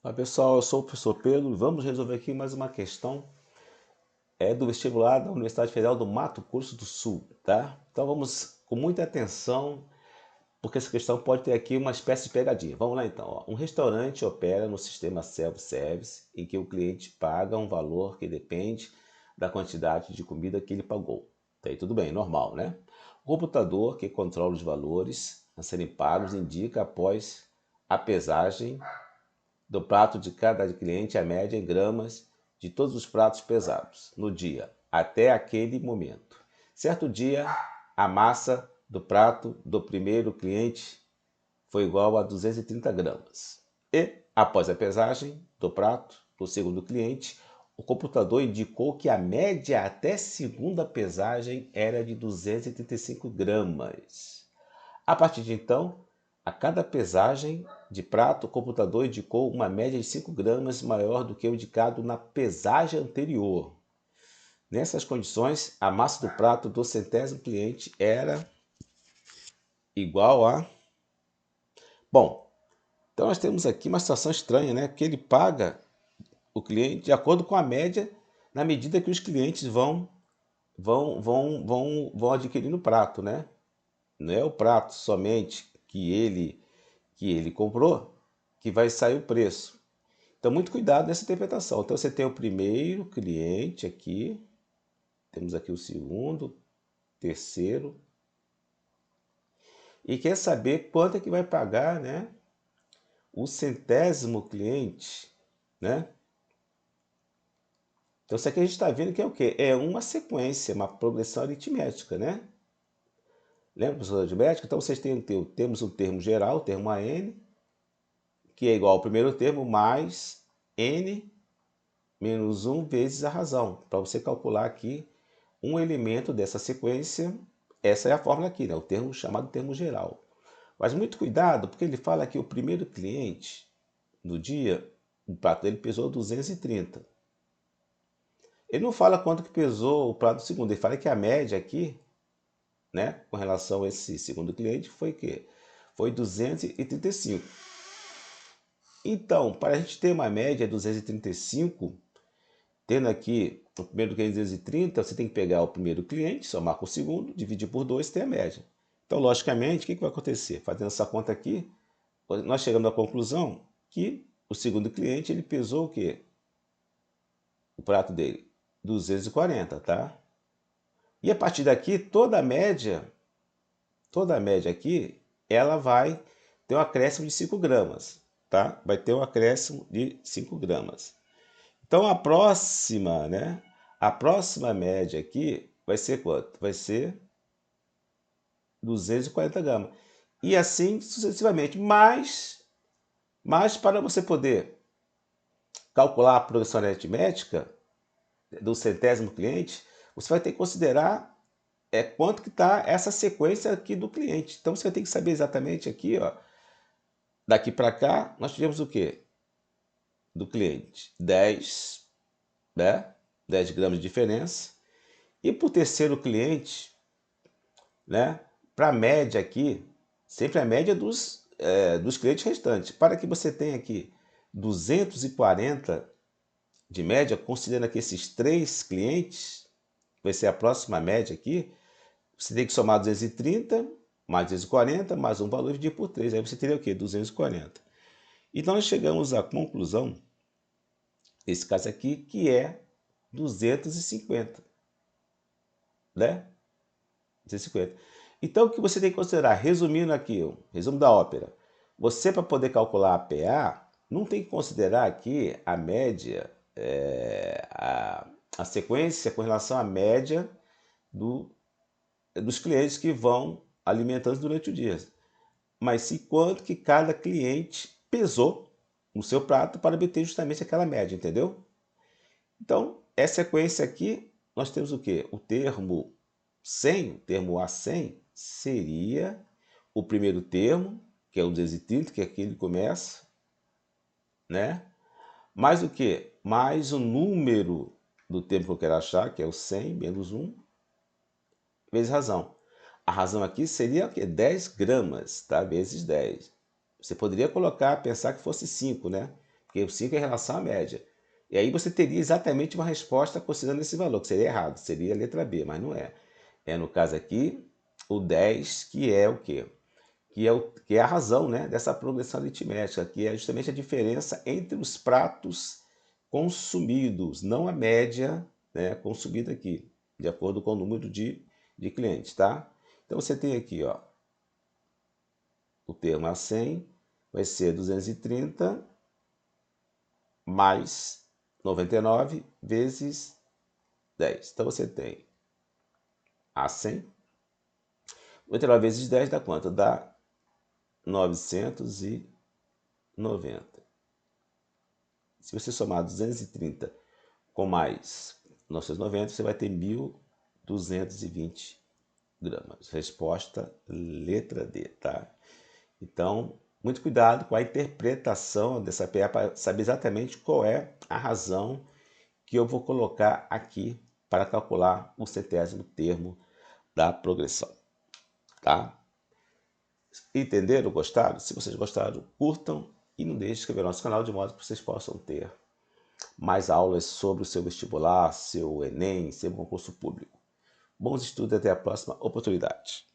Olá pessoal, eu sou o professor Pedro e vamos resolver aqui mais uma questão do vestibular da Universidade Federal do Mato Grosso do Sul, tá? Então vamos com muita atenção, porque essa questão pode ter aqui uma espécie de pegadinha. Vamos lá então. Ó. Um restaurante opera no sistema self-service em que o cliente paga um valor que depende da quantidade de comida que ele pagou. Tá aí tudo bem, normal, né? O computador que controla os valores a serem pagos indica após a pesagem do prato de cada cliente a média em gramas de todos os pratos pesados no dia, até aquele momento. Certo dia, a massa do prato do primeiro cliente foi igual a 230 gramas. E, após a pesagem do prato do segundo cliente, o computador indicou que a média até segunda pesagem era de 235 gramas. A partir de então, a cada pesagem de prato, o computador indicou uma média de 5 gramas maior do que o indicado na pesagem anterior. Nessas condições, a massa do prato do centésimo cliente era igual a... Bom, então nós temos aqui uma situação estranha, né? Porque ele paga o cliente de acordo com a média na medida que os clientes vão adquirindo o prato, né? Não é o prato somente que ele comprou que vai sair o preço. Então, muito cuidado nessa interpretação. Então, você tem o primeiro cliente aqui, temos aqui o segundo, terceiro, e quer saber quanto é que vai pagar, né, o centésimo cliente, né? Então, isso aqui a gente está vendo que é o quê? É uma sequência, uma progressão aritmética, né? Lembra, professor de aritmética? Então, vocês temos um termo geral, o termo AN, que é igual ao primeiro termo mais N menos 1 vezes a razão. Para você calcular aqui um elemento dessa sequência, essa é a fórmula aqui, né? O termo chamado termo geral. Mas muito cuidado, porque ele fala que o primeiro cliente, no dia, o prato dele pesou 230. Ele não fala quanto que pesou o prato do segundo, ele fala que a média aqui, né, com relação a esse segundo cliente, foi o quê? Foi 235. Então, para a gente ter uma média de 235, tendo aqui o primeiro cliente 230, você tem que pegar o primeiro cliente, somar com o segundo, dividir por 2, ter a média. Então, logicamente, o que vai acontecer? Fazendo essa conta aqui, nós chegamos à conclusão que o segundo cliente ele pesou o quê? O prato dele, 240, tá? E a partir daqui, toda a média aqui, ela vai ter um acréscimo de 5 gramas, tá? Vai ter um acréscimo de 5 gramas. Então a próxima, né? A próxima média aqui vai ser quanto? Vai ser 240 gramas. E assim sucessivamente. Mas para você poder calcular a progressão aritmética do centésimo cliente, você vai ter que considerar quanto que está essa sequência aqui do cliente. Então você vai ter que saber exatamente aqui, ó, daqui para cá, nós tivemos o quê? Do cliente 10, né? 10 gramas de diferença. E para o terceiro cliente, né? Para a média aqui, sempre a média dos clientes restantes. Para que você tenha aqui 240 de média, considerando aqui esses três clientes, vai ser a próxima média aqui, você tem que somar 230 mais 240 mais um valor dividido por 3. Aí você teria o quê? 240. Então nós chegamos à conclusão, nesse caso aqui, que é 250, né? 250. Então, o que você tem que considerar, resumindo aqui, o resumo da ópera, você para poder calcular a PA, não tem que considerar aqui a média, a sequência com relação à média dos clientes que vão alimentando durante o dia, mas sim quanto que cada cliente pesou no seu prato para obter justamente aquela média, entendeu? Então, essa sequência aqui, nós temos o quê? O termo 100, o termo A100, seria o primeiro termo, que é o 230, que é aqui ele começa, né? Mais o quê? Mais o número do termo que eu quero achar, que é o 100 menos 1, vezes razão. A razão aqui seria o quê? 10 gramas, tá? Vezes 10. Você poderia colocar, pensar que fosse 5, né? Porque porque o 5 é em relação à média. E aí você teria exatamente uma resposta considerando esse valor, que seria errado, seria a letra B, mas não é. É, no caso aqui, o 10, que é o quê? Que é a razão, né, dessa progressão aritmética, que é justamente a diferença entre os pratos consumidos, não a média, né, consumida aqui, de acordo com o número de clientes, tá? Então você tem aqui, ó, o termo a 100 vai ser 230 mais 99 vezes 10. Então você tem a 100, 99 vezes 10 dá quanto? Dá 990. Se você somar 230 com mais 990, você vai ter 1.220 gramas. Resposta letra D, tá? Então, muito cuidado com a interpretação dessa PA para saber exatamente qual é a razão que eu vou colocar aqui para calcular o centésimo termo da progressão, tá? Entenderam? Gostaram? Se vocês gostaram, curtam e não deixem de inscrever no nosso canal de modo que vocês possam ter mais aulas sobre o seu vestibular, seu Enem, seu concurso público. Bons estudos e até a próxima oportunidade.